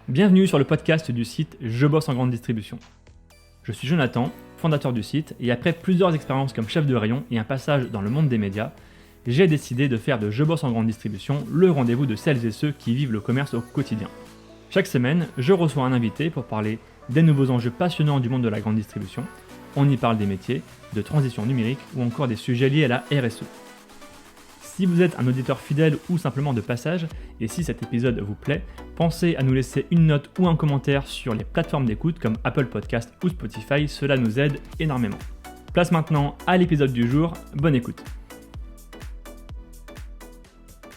Bienvenue sur le podcast du site Je bosse en grande distribution. Je suis Jonathan, fondateur du site, et après plusieurs expériences comme chef de rayon et un passage dans le monde des médias, j'ai décidé de faire de Je bosse en grande distribution le rendez-vous de celles et ceux qui vivent le commerce au quotidien. Chaque semaine, je reçois un invité pour parler des nouveaux enjeux passionnants du monde de la grande distribution. On y parle des métiers, de transition numérique ou encore des sujets liés à la RSE. Si vous êtes un auditeur fidèle ou simplement de passage, et si cet épisode vous plaît, pensez à nous laisser une note ou un commentaire sur les plateformes d'écoute comme Apple Podcast ou Spotify, cela nous aide énormément. Place maintenant à l'épisode du jour, bonne écoute.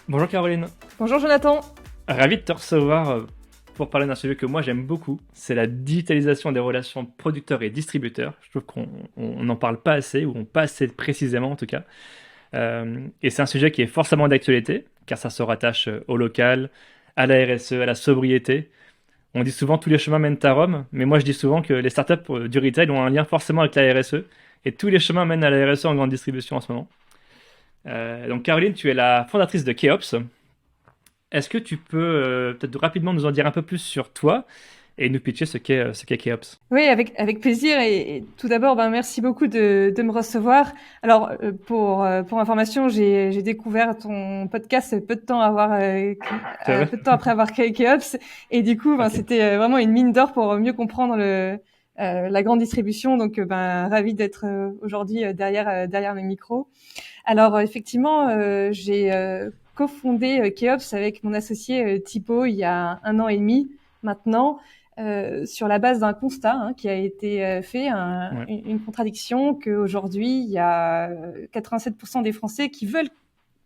Bonjour Caroline. Bonjour Jonathan. Ravi de te recevoir pour parler d'un sujet que moi j'aime beaucoup, c'est la digitalisation des relations producteurs et distributeurs. Je trouve qu'on n'en parle pas assez, ou pas assez précisément en tout cas. Et c'est un sujet qui est forcément d'actualité, car ça se rattache au local, à la RSE, à la sobriété. On dit souvent tous les chemins mènent à Rome, mais moi je dis souvent que les startups du retail ont un lien forcément avec la RSE, et tous les chemins mènent à la RSE en grande distribution en ce moment. Donc Caroline, tu es la fondatrice de Keops. Est-ce que tu peux peut-être rapidement nous en dire un peu plus sur toi et nous pitcher ce qu'est Keops? Oui, avec plaisir. Et tout d'abord, merci beaucoup de me recevoir. Alors, pour information, j'ai découvert ton podcast peu de temps après avoir créé Keops. Et du coup, Okay. C'était vraiment une mine d'or pour mieux comprendre la grande distribution. Donc, ravi d'être aujourd'hui derrière le micro. Alors, effectivement, j'ai cofondé Keops avec mon associé Thibaut il y a 1 an et demi maintenant. Sur la base d'un constat qui a été fait, une contradiction qu'aujourd'hui, il y a 87% des Français qui veulent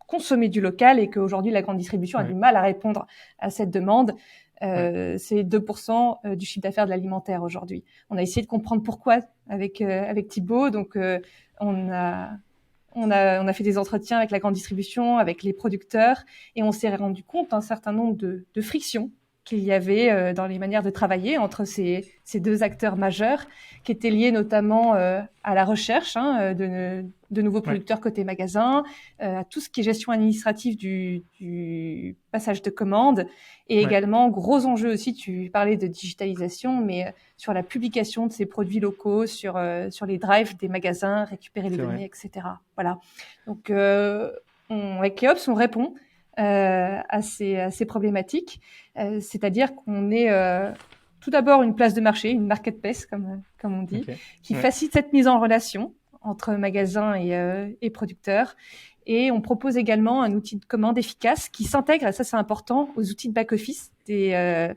consommer du local et qu'aujourd'hui, la grande distribution a du mal à répondre à cette demande. C'est 2% du chiffre d'affaires de l'alimentaire aujourd'hui. On a essayé de comprendre pourquoi avec Thibaut. Donc, on a fait des entretiens avec la grande distribution, avec les producteurs, et on s'est rendu compte d'un certain nombre de frictions qu'il y avait dans les manières de travailler entre ces deux acteurs majeurs, qui étaient liés notamment à la recherche de nouveaux producteurs côté magasin, à tout ce qui est gestion administrative du passage de commandes, et également, gros enjeu aussi, tu parlais de digitalisation, mais sur la publication de ces produits locaux, sur les drives des magasins, récupérer les données, etc. Voilà. Donc, avec Keops, on répond à ces problématiques, c'est-à-dire qu'on est tout d'abord une place de marché, une marketplace comme on dit, qui facilite cette mise en relation entre magasins et producteurs. Et on propose également un outil de commande efficace qui s'intègre, et ça c'est important, aux outils de back-office des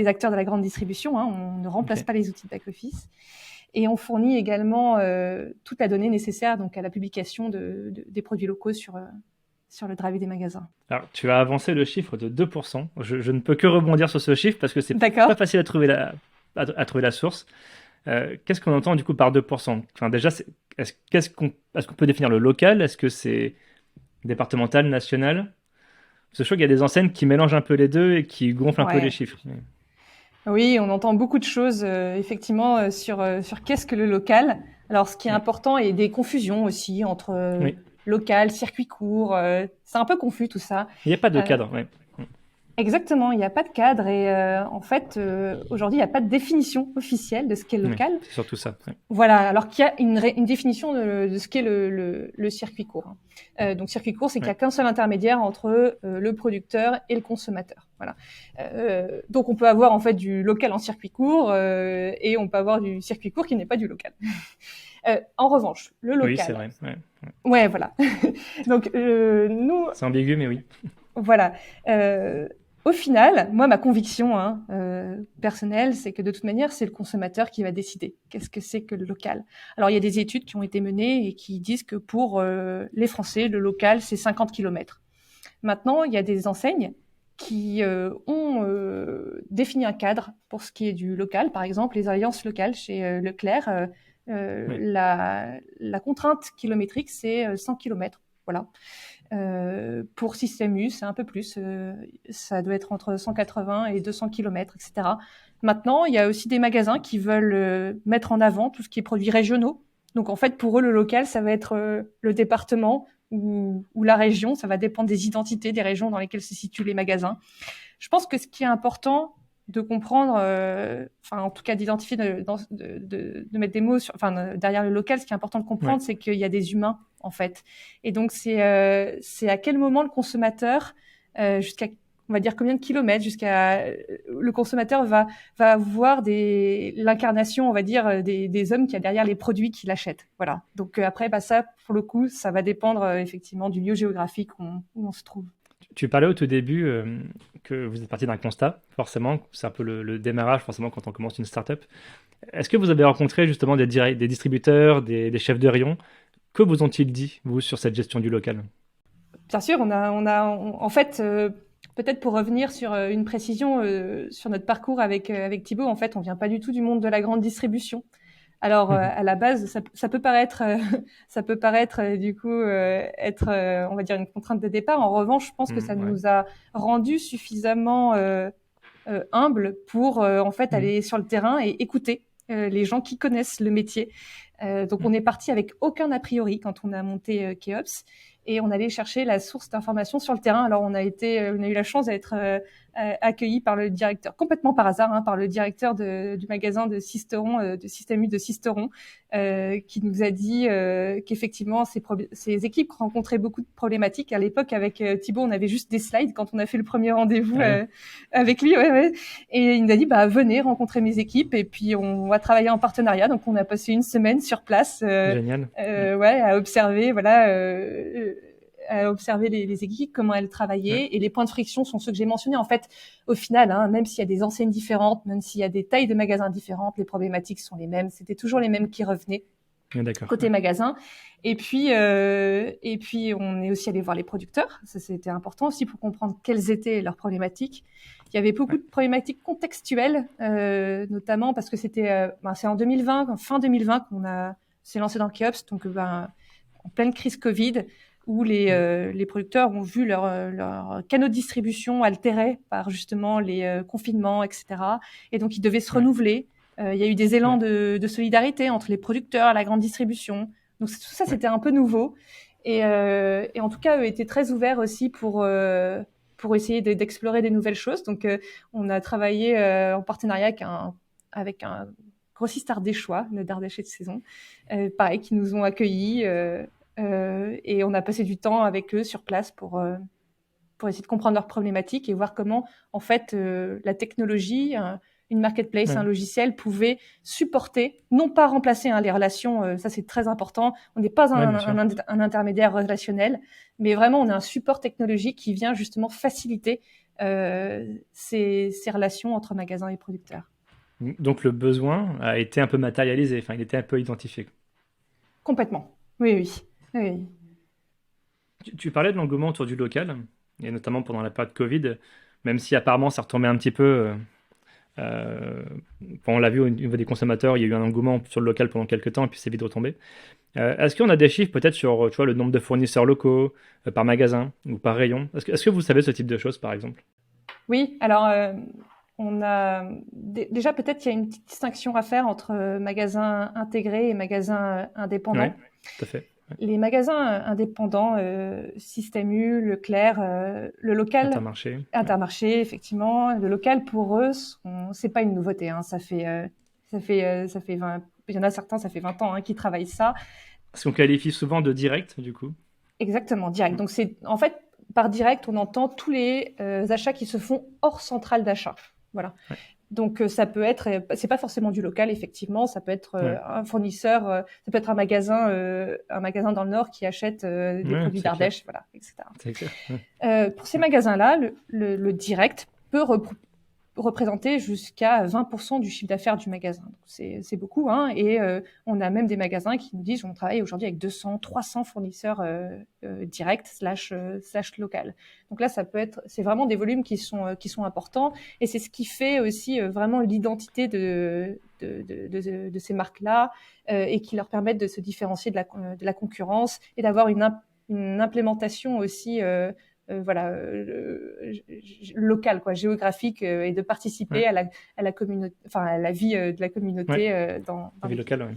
acteurs de la grande distribution. On ne remplace pas les outils de back-office. Et on fournit également toute la donnée nécessaire donc à la publication des produits locaux sur le drive des magasins. Alors, tu as avancé le chiffre de 2%. Je ne peux que rebondir sur ce chiffre parce que c'est pas facile à trouver la source. Qu'est-ce qu'on entend du coup par 2%? Enfin, déjà, est-ce qu'on peut définir le local? Est-ce que c'est départemental, national? Parce que je trouve qu'il y a des enseignes qui mélangent un peu les deux et qui gonflent un peu les chiffres. Oui, on entend beaucoup de choses effectivement sur qu'est-ce que le local. Alors, ce qui est important, et des confusions aussi entre local, circuit court. C'est un peu confus tout ça. Il n'y a pas de cadre. Exactement, il n'y a pas de cadre et en fait, aujourd'hui, il n'y a pas de définition officielle de ce qu'est le local. C'est surtout ça. Voilà, alors qu'il y a une définition de ce qu'est le circuit court. Donc, circuit court, c'est qu'il n'y a qu'un seul intermédiaire entre le producteur et le consommateur. Voilà. Donc, on peut avoir en fait du local en circuit court et on peut avoir du circuit court qui n'est pas du local. En revanche, le local. Oui, c'est vrai. Ouais, voilà. Donc, nous. C'est ambigu, mais oui. Voilà. Au final, moi, ma conviction personnelle, c'est que de toute manière, c'est le consommateur qui va décider. Qu'est-ce que c'est que le local? Alors, il y a des études qui ont été menées et qui disent que pour les Français, le local, c'est 50 km. Maintenant, il y a des enseignes qui ont défini un cadre pour ce qui est du local. Par exemple, les alliances locales chez Leclerc, la contrainte kilométrique, c'est 100 km. Voilà. Pour Système U, c'est un peu plus. Ça doit être entre 180 et 200 km, etc. Maintenant, il y a aussi des magasins qui veulent mettre en avant tout ce qui est produits régionaux. Donc, en fait, pour eux, le local, ça va être le département ou la région. Ça va dépendre des identités des régions dans lesquelles se situent les magasins. Je pense que ce qui est important de comprendre, enfin en tout cas d'identifier, de mettre des mots derrière le local, ce qui est important de comprendre, c'est qu'il y a des humains en fait. Et donc c'est à quel moment le consommateur, jusqu'à on va dire combien de kilomètres, jusqu'à le consommateur va voir l'incarnation, on va dire, des hommes qu'il y a derrière les produits qu'il achète. Voilà. Donc après, ça, pour le coup, ça va dépendre effectivement du lieu géographique où on se trouve. Tu parlais au tout début que vous êtes parti d'un constat, forcément. C'est un peu le démarrage, forcément, quand on commence une startup. Est-ce que vous avez rencontré justement des distributeurs, des chefs de rayon? Que vous ont-ils dit, vous, sur cette gestion du local? Bien sûr, en fait, peut-être pour revenir sur une précision sur notre parcours avec Thibaut, en fait, on vient pas du tout du monde de la grande distribution. Alors à la base, ça peut paraître, du coup être, on va dire une contrainte de départ. En revanche, je pense que ça nous a rendu suffisamment humbles pour en fait aller sur le terrain et écouter les gens qui connaissent le métier. Donc on est parti avec aucun a priori quand on a monté Keops et on allait chercher la source d'information sur le terrain. Alors on a eu la chance d'être accueillis par le directeur, complètement par hasard, par le directeur du magasin de Sisteron, de Système U de Sisteron, qui nous a dit qu'effectivement ces équipes rencontraient beaucoup de problématiques. À l'époque, avec Thibaut, on avait juste des slides quand on a fait le premier rendez-vous avec lui. Et il nous a dit, venez rencontrer mes équipes et puis on va travailler en partenariat. Donc on a passé une semaine sur place, Génial. à observer, à observer les équipes, comment elles travaillaient. Et les points de friction sont ceux que j'ai mentionnés. En fait, au final, même s'il y a des enseignes différentes, même s'il y a des tailles de magasins différentes, les problématiques sont les mêmes. C'était toujours les mêmes qui revenaient côté magasin. Et puis, on est aussi allé voir les producteurs. Ça, c'était important aussi pour comprendre quelles étaient leurs problématiques. Il y avait beaucoup de problématiques contextuelles, notamment parce que c'est en 2020, fin 2020 s'est lancé dans Keops, donc en pleine crise Covid, où les producteurs ont vu leur canaux de distribution altérés par justement les confinements, etc. Et donc, ils devaient se renouveler. Il y a eu des élans de solidarité entre les producteurs et la grande distribution. Donc, tout ça, c'était un peu nouveau. Et en tout cas, eux étaient très ouverts aussi pour essayer d'explorer des nouvelles choses. Donc, on a travaillé en partenariat avec un grossiste ardéchois, le Dardèche de saison, pareil, qui nous ont accueillis. Et on a passé du temps avec eux sur place pour essayer de comprendre leurs problématiques et voir comment, en fait, la technologie, une marketplace, un logiciel pouvait supporter, non pas remplacer les relations, ça c'est très important, on n'est pas un intermédiaire relationnel, mais vraiment on est un support technologique qui vient justement faciliter ces relations entre magasins et producteurs. Donc le besoin a été un peu matérialisé, il était un peu identifié. Complètement, oui. Tu parlais de l'engouement autour du local, et notamment pendant la période Covid, même si apparemment ça retombait un petit peu. On l'a vu au niveau des consommateurs, il y a eu un engouement sur le local pendant quelques temps, et puis c'est vite retombé. Est-ce qu'on a des chiffres peut-être sur le nombre de fournisseurs locaux, par magasin ou par rayon? Est-ce que vous savez ce type de choses, par exemple? Oui, alors on a déjà peut-être il y a une petite distinction à faire entre magasins intégrés et magasins indépendants. Oui, tout à fait. Les magasins indépendants, Système U, Leclerc, le local, Intermarché, effectivement, le local pour eux, c'est pas une nouveauté. Ça fait 20, il y en a certains, ça fait 20 ans qui travaillent ça. Est-ce qu'on qualifie souvent de direct, du coup? Exactement, direct. Donc c'est en fait par direct, on entend tous les achats qui se font hors centrale d'achat. Voilà. Ouais. Donc ça peut être, c'est pas forcément du local, effectivement, ça peut être un fournisseur, ça peut être un magasin dans le Nord qui achète des produits d'Ardèche, voilà, etc. C'est clair. Pour ces magasins-là, le direct peut représenter jusqu'à 20% du chiffre d'affaires du magasin. Donc, c'est beaucoup, et on a même des magasins qui nous disent on travaille aujourd'hui avec 200, 300 fournisseurs directs / local. Donc là, c'est vraiment des volumes qui sont importants, et c'est ce qui fait aussi vraiment l'identité de ces marques-là, et qui leur permettent de se différencier de la concurrence et d'avoir une implémentation aussi local, quoi, géographique, et de participer à la communauté, enfin à la vie de la communauté dans la vie locale.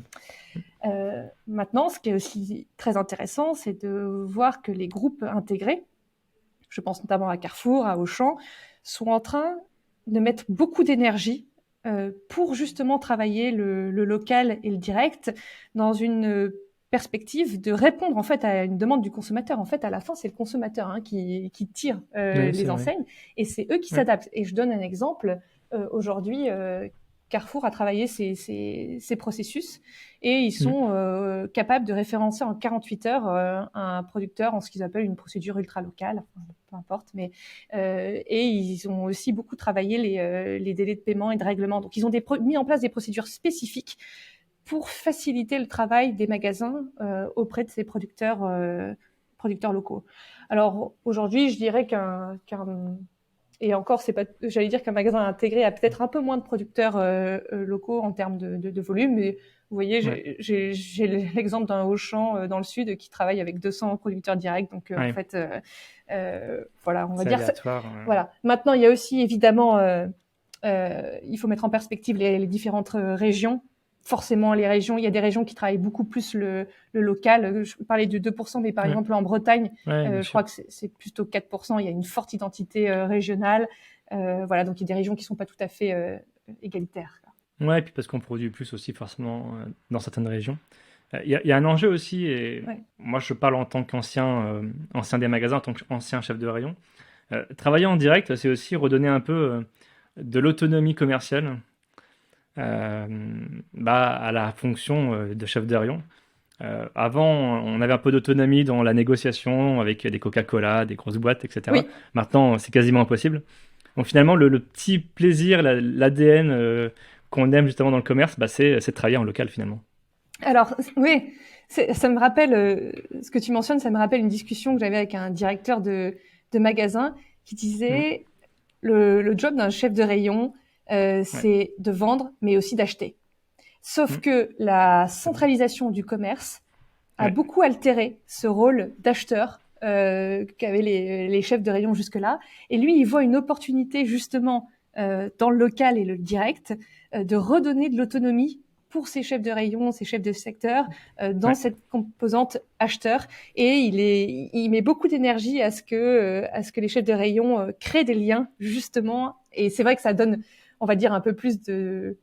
Maintenant, ce qui est aussi très intéressant, c'est de voir que les groupes intégrés, je pense notamment à Carrefour, à Auchan, sont en train de mettre beaucoup d'énergie pour justement travailler le local et le direct dans une perspective de répondre en fait à une demande du consommateur. En fait, à la fin, c'est le consommateur qui tire les enseignes et c'est eux qui s'adaptent. Et je donne un exemple. Aujourd'hui, Carrefour a travaillé ses processus et ils sont capables de référencer en 48 heures un producteur en ce qu'ils appellent une procédure ultra locale, peu importe. Mais et ils ont aussi beaucoup travaillé les délais de paiement et de règlement. Donc ils ont mis en place des procédures spécifiques pour faciliter le travail des magasins auprès de ces producteurs locaux. Alors aujourd'hui, je dirais et encore, c'est pas, j'allais dire qu'un magasin intégré a peut-être un peu moins de producteurs locaux en termes de volume, mais vous voyez, j'ai l'exemple d'un Auchan dans le sud qui travaille avec 200 producteurs directs, donc en fait, voilà, on va dire. Voilà. Maintenant, il y a aussi évidemment, il faut mettre en perspective les différentes régions. Forcément, les régions, il y a des régions qui travaillent beaucoup plus le local. Je parlais de 2%, mais par exemple en Bretagne, je crois que c'est plutôt 4%. Il y a une forte identité régionale. Voilà, donc il y a des régions qui sont pas tout à fait égalitaires. Ouais, et puis parce qu'on produit plus aussi forcément dans certaines régions. Il y a un enjeu aussi, et moi je parle en tant qu'ancien des magasins, en tant qu'ancien chef de rayon. Travailler en direct, c'est aussi redonner un peu de l'autonomie commerciale à la fonction de chef de rayon. Avant, on avait un peu d'autonomie dans la négociation avec des Coca-Cola, des grosses boîtes, etc. Oui. Maintenant, c'est quasiment impossible. Donc finalement, le petit plaisir, l'ADN qu'on aime justement dans le commerce, c'est de travailler en local finalement. Alors oui, ça me rappelle ce que tu mentionnes, ça me rappelle une discussion que j'avais avec un directeur de magasin qui disait le job d'un chef de rayon, c'est de vendre, mais aussi d'acheter. Sauf que la centralisation du commerce a beaucoup altéré ce rôle d'acheteur qu'avaient les chefs de rayon jusque-là. Et lui, il voit une opportunité justement dans le local et le direct de redonner de l'autonomie pour ces chefs de rayon, ces chefs de secteur dans cette composante acheteur. Et il met beaucoup d'énergie à ce que les chefs de rayon créent des liens justement. Et c'est vrai que ça donne, on va dire, un peu plus de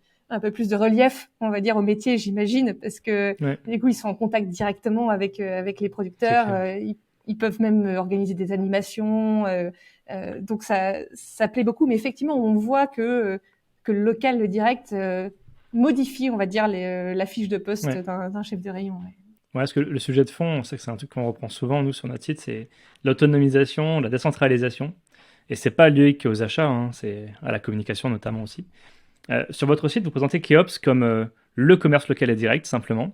relief, on va dire, au métier, j'imagine, parce que du coup, ils sont en contact directement avec les producteurs. Ils peuvent même organiser des animations. Donc, ça plaît beaucoup. Mais effectivement, on voit que le local, le direct, modifie, on va dire, la fiche de poste d'un chef de rayon. Ouais, parce que le sujet de fond, on sait que c'est un truc qu'on reprend souvent, nous, sur notre site, c'est l'autonomisation, la décentralisation. Et c'est pas lié qu'aux achats, c'est à la communication notamment aussi. Sur votre site, vous présentez Keops comme le commerce local et direct, simplement.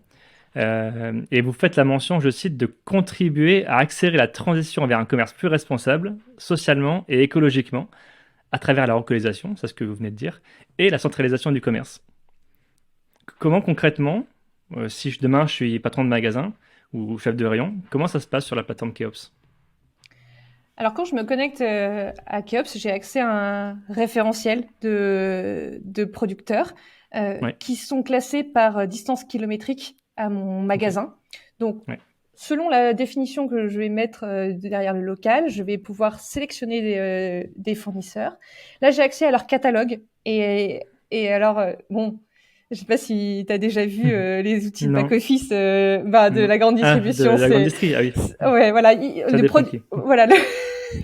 Et vous faites la mention, je cite, de contribuer à accélérer la transition vers un commerce plus responsable, socialement et écologiquement, à travers la relocalisation, c'est ce que vous venez de dire, et la centralisation du commerce. Comment concrètement, si demain je suis patron de magasin ou chef de rayon, comment ça se passe sur la plateforme Keops ? Alors, quand je me connecte à Keops, j'ai accès à un référentiel de producteurs qui sont classés par distance kilométrique à mon magasin. Donc, selon la définition que je vais mettre derrière le local, je vais pouvoir sélectionner des fournisseurs. Là, j'ai accès à leur catalogue. Et alors, je sais pas si tu as déjà vu les outils de back-office de la grande distribution. De la grande distri, ah oui. Ouais, voilà. Voilà.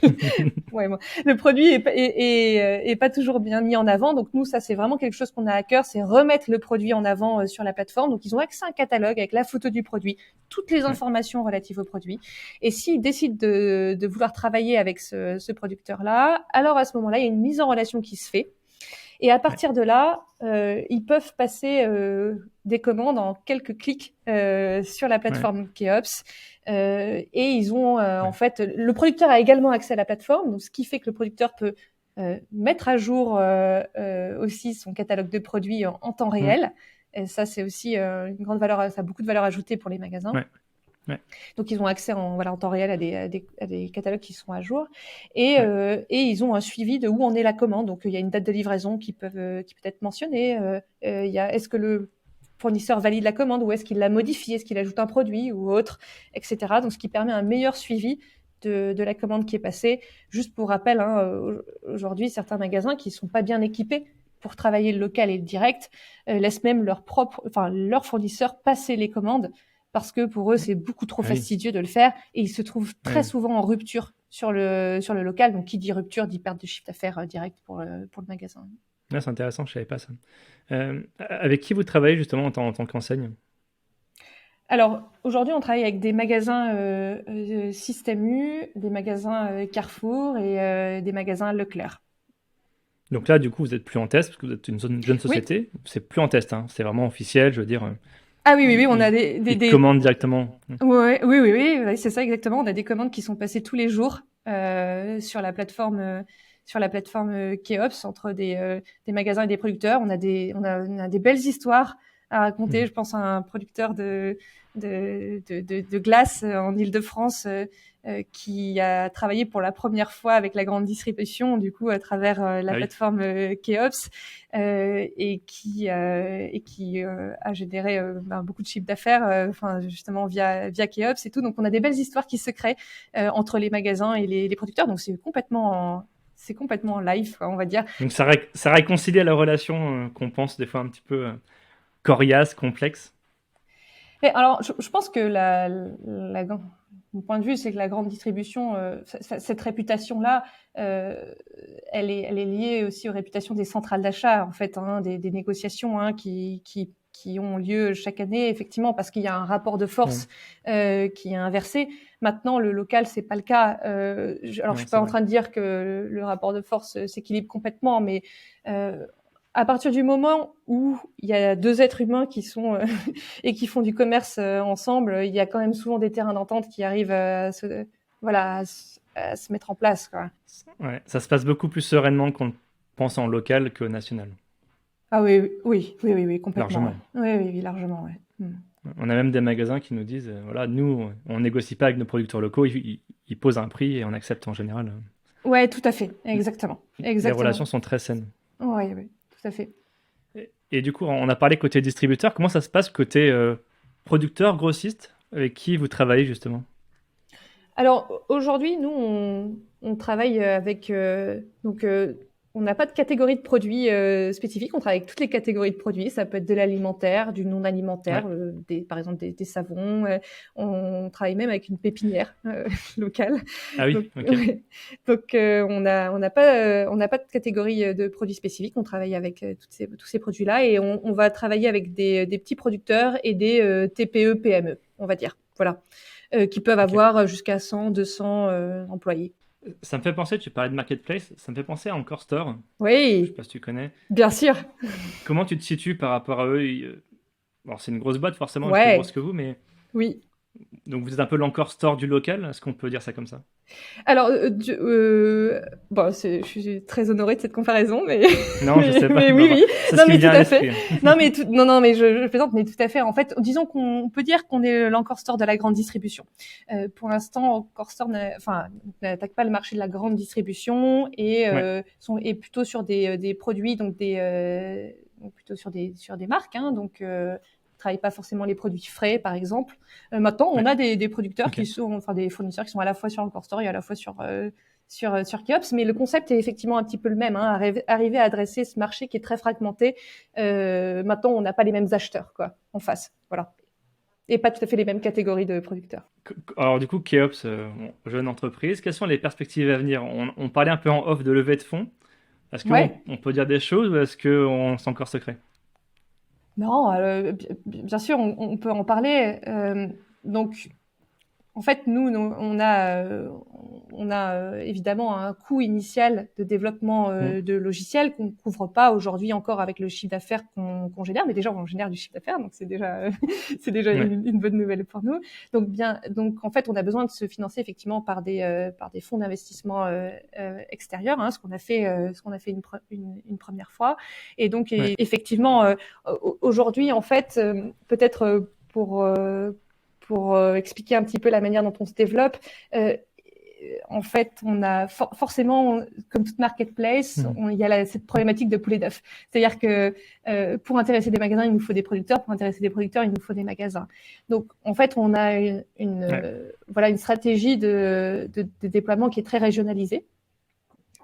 Le produit est pas toujours bien mis en avant. Donc nous, ça c'est vraiment quelque chose qu'on a à cœur, c'est remettre le produit en avant sur la plateforme. Donc ils ont accès à un catalogue avec la photo du produit, toutes les informations relatives au produit. Et s'ils décident de vouloir travailler avec ce producteur-là, alors à ce moment-là, il y a une mise en relation qui se fait. Et à partir de là, ils peuvent passer des commandes en quelques clics sur la plateforme Keops. Et ils ont en fait, le producteur a également accès à la plateforme, donc ce qui fait que le producteur peut mettre à jour aussi son catalogue de produits en temps réel. Et ça, c'est aussi une grande valeur, ça a beaucoup de valeur ajoutée pour les magasins. Ouais. Donc, ils ont accès en temps réel à des catalogues qui sont à jour. Et ils ont un suivi de où en est la commande. Donc, il y a une date de livraison qui peut être mentionnée. Il y a, est-ce que le fournisseur valide la commande ou est-ce qu'il la modifie, est-ce qu'il ajoute un produit ou autre, etc. Donc, ce qui permet un meilleur suivi de la commande qui est passée. Juste pour rappel, aujourd'hui, certains magasins qui ne sont pas bien équipés pour travailler le local et le direct laissent même leur fournisseurs passer les commandes parce que pour eux, c'est beaucoup trop fastidieux de le faire et ils se trouvent très souvent en rupture sur le local. Donc, qui dit rupture dit perte de chiffre d'affaires direct pour le magasin. Ouais, c'est intéressant, je ne savais pas ça. Avec qui vous travaillez justement en tant qu'enseigne ? Alors, aujourd'hui, on travaille avec des magasins Système U, des magasins Carrefour et des magasins Leclerc. Donc là, du coup, vous n'êtes plus en test, parce que vous êtes une jeune société. Oui. C'est plus en test, hein. C'est vraiment officiel, je veux dire. Ah oui, on a des commandes directement. Oui, c'est ça exactement. On a des commandes qui sont passées tous les jours sur la plateforme Keops entre des magasins et des producteurs. On a des belles histoires à raconter. Je pense à un producteur de glace en Île-de-France qui a travaillé pour la première fois avec la grande distribution, du coup à travers la plateforme Keops et qui a généré beaucoup de chiffre d'affaires, justement via Keops et tout. Donc on a des belles histoires qui se créent entre les magasins et les producteurs. Donc c'est complètement live, quoi, on va dire. Donc ça réconcilie la relation qu'on pense des fois un petit peu coriace, complexe. Et alors, je pense que mon point de vue, c'est que la grande distribution, cette réputation-là, elle est liée aussi aux réputations des centrales d'achat, en fait, des négociations qui ont lieu chaque année, effectivement, parce qu'il y a un rapport de force qui est inversé. Maintenant, le local, c'est pas le cas. Je suis pas en train de dire que le rapport de force s'équilibre complètement, mais à partir du moment où il y a deux êtres humains qui sont et qui font du commerce ensemble, il y a quand même souvent des terrains d'entente qui arrivent à se mettre en place, quoi. Ouais, ça se passe beaucoup plus sereinement qu'on pense en local qu'au national. Ah oui, complètement. Largement. Oui, largement, ouais. On a même des magasins qui nous disent, voilà, nous, on négocie pas avec nos producteurs locaux, ils posent un prix et on accepte en général. Ouais, tout à fait, exactement. Les relations sont très saines. Oui, tout à fait. Et du coup, on a parlé côté distributeur. Comment ça se passe côté producteur, grossiste, avec qui vous travaillez justement ? Alors aujourd'hui, nous, on travaille avec on n'a pas de catégorie de produits spécifiques. On travaille avec toutes les catégories de produits. Ça peut être de l'alimentaire, du non alimentaire, par exemple des savons. On travaille même avec une pépinière locale. Ah oui. Donc, okay. Donc on n'a pas de catégorie de produits spécifiques. On travaille avec tous ces produits-là et on va travailler avec des petits producteurs et des TPE, PME, on va dire. Voilà. Qui peuvent avoir jusqu'à 100, 200 employés. Ça me fait penser, tu parlais de marketplace, ça me fait penser à Encore Store. Oui. Je sais pas si tu connais. Bien sûr. Comment tu te situes par rapport à eux ? Alors c'est une grosse boîte forcément, plus grosse que vous, mais. Oui. Donc vous êtes un peu l'Encore Store du local, est-ce qu'on peut dire ça comme ça ? Alors, je suis très honorée de cette comparaison, mais non, je sais pas. Mais oui. Non, mais tout à fait. Non, mais je plaisante, mais tout à fait. En fait, disons qu'on peut dire qu'on est l'Encore Store de la grande distribution. Pour l'instant, Encore Store n'attaque pas le marché de la grande distribution et est plutôt sur des produits, donc plutôt sur des marques, donc travaille pas forcément les produits frais, par exemple. Maintenant, on a des producteurs qui sont, des fournisseurs qui sont à la fois sur Encore Store et à la fois sur Keops, mais le concept est effectivement un petit peu le même, arriver à adresser ce marché qui est très fragmenté. Maintenant, on n'a pas les mêmes acheteurs, quoi, en face, voilà, et pas tout à fait les mêmes catégories de producteurs. Alors du coup, Keops, jeune entreprise, quelles sont les perspectives à venir ? On parlait un peu en off de levée de fonds. Est-ce qu'on peut dire des choses ou est-ce que c'est encore secret ? Non, bien sûr, on peut en parler. Donc, en fait, nous, on a évidemment un coût initial de développement de logiciels qu'on ne couvre pas aujourd'hui encore avec le chiffre d'affaires qu'on génère, mais déjà on génère du chiffre d'affaires, donc c'est déjà une bonne nouvelle pour nous. Donc en fait, on a besoin de se financer effectivement par des fonds d'investissement extérieurs, ce qu'on a fait une première fois. Et donc effectivement, aujourd'hui, en fait, peut-être pour pour expliquer un petit peu la manière dont on se développe, en fait, on a forcément, comme toute marketplace, il y a cette problématique de poulet d'œufs. C'est-à-dire que pour intéresser des magasins, il nous faut des producteurs. Pour intéresser des producteurs, il nous faut des magasins. Donc, en fait, on a une stratégie de déploiement qui est très régionalisée.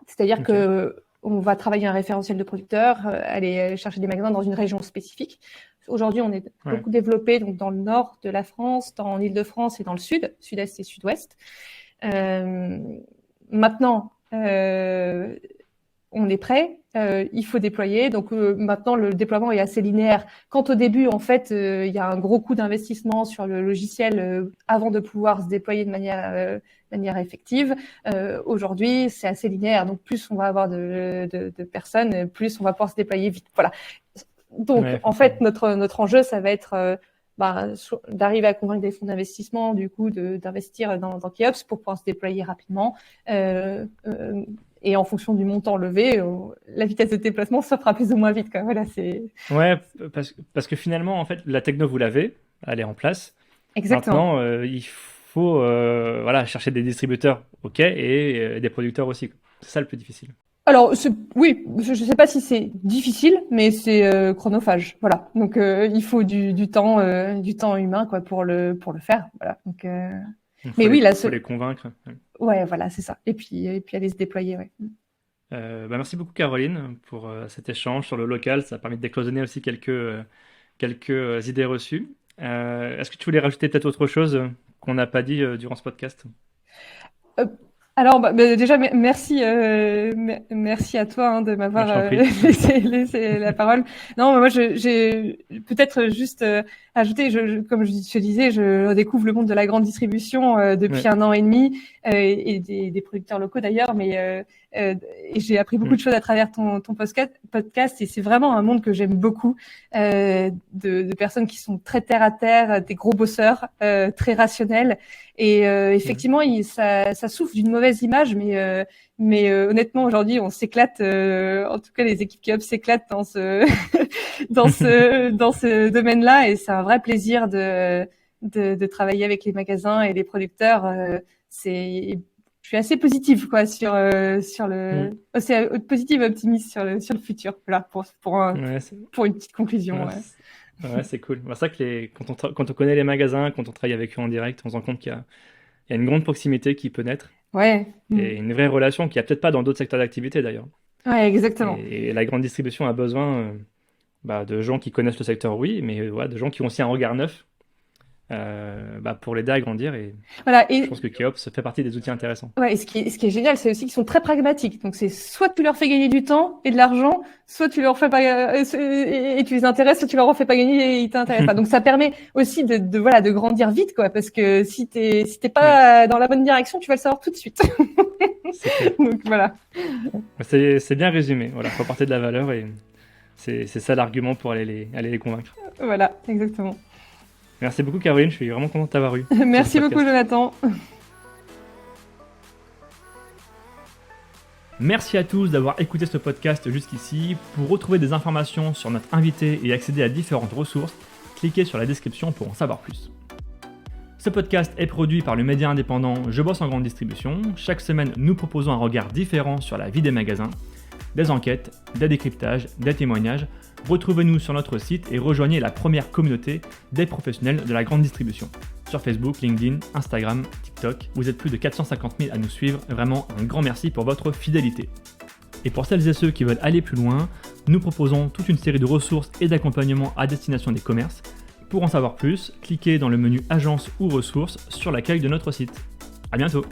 C'est-à-dire que on va travailler un référentiel de producteurs, aller chercher des magasins dans une région spécifique. Aujourd'hui, on est beaucoup développé donc dans le nord de la France, en Île-de-France et dans le sud, sud-est et sud-ouest. Maintenant, on est prêt, il faut déployer. Donc maintenant, le déploiement est assez linéaire. Quand au début, en fait, il y a un gros coût d'investissement sur le logiciel avant de pouvoir se déployer de manière effective. Aujourd'hui, c'est assez linéaire. Donc plus on va avoir de personnes, plus on va pouvoir se déployer vite. Voilà. Donc en fait, notre enjeu, ça va être d'arriver à convaincre des fonds d'investissement, du coup, d'investir dans Keops pour pouvoir se déployer rapidement. Et en fonction du montant levé, la vitesse de déplacement se fera plus ou moins vite. Voilà, c'est... Ouais, parce que finalement, en fait, la techno, vous l'avez, elle est en place. Exactement. Maintenant, il faut chercher des distributeurs, et des producteurs aussi. C'est ça le plus difficile. Alors, oui, je ne sais pas si c'est difficile, mais c'est chronophage. Voilà. Donc, il faut du temps humain pour le faire. Voilà. Donc, mais oui, faut les convaincre. Ouais, voilà, c'est ça. Et puis aller se déployer. Ouais. Merci beaucoup Caroline pour cet échange sur le local. Ça a permis de décloisonner aussi quelques idées reçues. Est-ce que tu voulais rajouter peut-être autre chose qu'on n'a pas dit durant ce podcast? Alors, déjà, merci à toi de m'avoir laissé la parole. Non, moi, j'ai peut-être juste ajouté, comme je te disais, je redécouvre le monde de la grande distribution depuis 1 an et demi et des producteurs locaux d'ailleurs, mais et j'ai appris beaucoup de choses à travers ton podcast et c'est vraiment un monde que j'aime beaucoup, de personnes qui sont très terre à terre, des gros bosseurs, très rationnels. Et effectivement, ça souffre d'une mauvaise image, mais honnêtement aujourd'hui, on s'éclate. En tout cas, les équipes Keops s'éclatent dans ce dans ce domaine-là, et c'est un vrai plaisir de travailler avec les magasins et les producteurs. Je suis assez positive sur le assez positive et optimiste sur le futur. Voilà pour une petite conclusion. Ouais, c'est cool. C'est ça que quand on connaît les magasins, quand on travaille avec eux en direct, on se rend compte qu'il y a une grande proximité qui peut naître. Ouais. Et une vraie relation qu'il n'y a peut-être pas dans d'autres secteurs d'activité d'ailleurs. Ouais, exactement. Et la grande distribution a besoin de gens qui connaissent le secteur, oui, mais de gens qui ont aussi un regard neuf pour l'aider à grandir. Et je pense que Keops fait partie des outils intéressants. Ouais, et ce qui est génial, c'est aussi qu'ils sont très pragmatiques. Donc c'est soit tu leur fais gagner du temps et de l'argent, soit tu leur fais pas et tu les intéresses, soit tu leur en fais pas gagner et ils t'intéressent pas. Donc ça permet aussi de grandir vite, parce que si t'es pas dans la bonne direction, tu vas le savoir tout de suite. Donc voilà. C'est bien résumé. Voilà, faut apporter de la valeur et c'est ça l'argument pour aller les convaincre. Voilà, exactement. Merci beaucoup Caroline, je suis vraiment content de t'avoir eu. Merci beaucoup Jonathan. Merci à tous d'avoir écouté ce podcast jusqu'ici. Pour retrouver des informations sur notre invité et accéder à différentes ressources, cliquez sur la description pour en savoir plus. Ce podcast est produit par le média indépendant Je bosse en grande distribution. Chaque semaine, nous proposons un regard différent sur la vie des magasins, des enquêtes, des décryptages, des témoignages. Retrouvez-nous sur notre site et rejoignez la première communauté des professionnels de la grande distribution. Sur Facebook, LinkedIn, Instagram, TikTok, vous êtes plus de 450 000 à nous suivre. Vraiment un grand merci pour votre fidélité. Et pour celles et ceux qui veulent aller plus loin, nous proposons toute une série de ressources et d'accompagnements à destination des commerces. Pour en savoir plus, cliquez dans le menu Agence ou ressources sur l'accueil de notre site. À bientôt!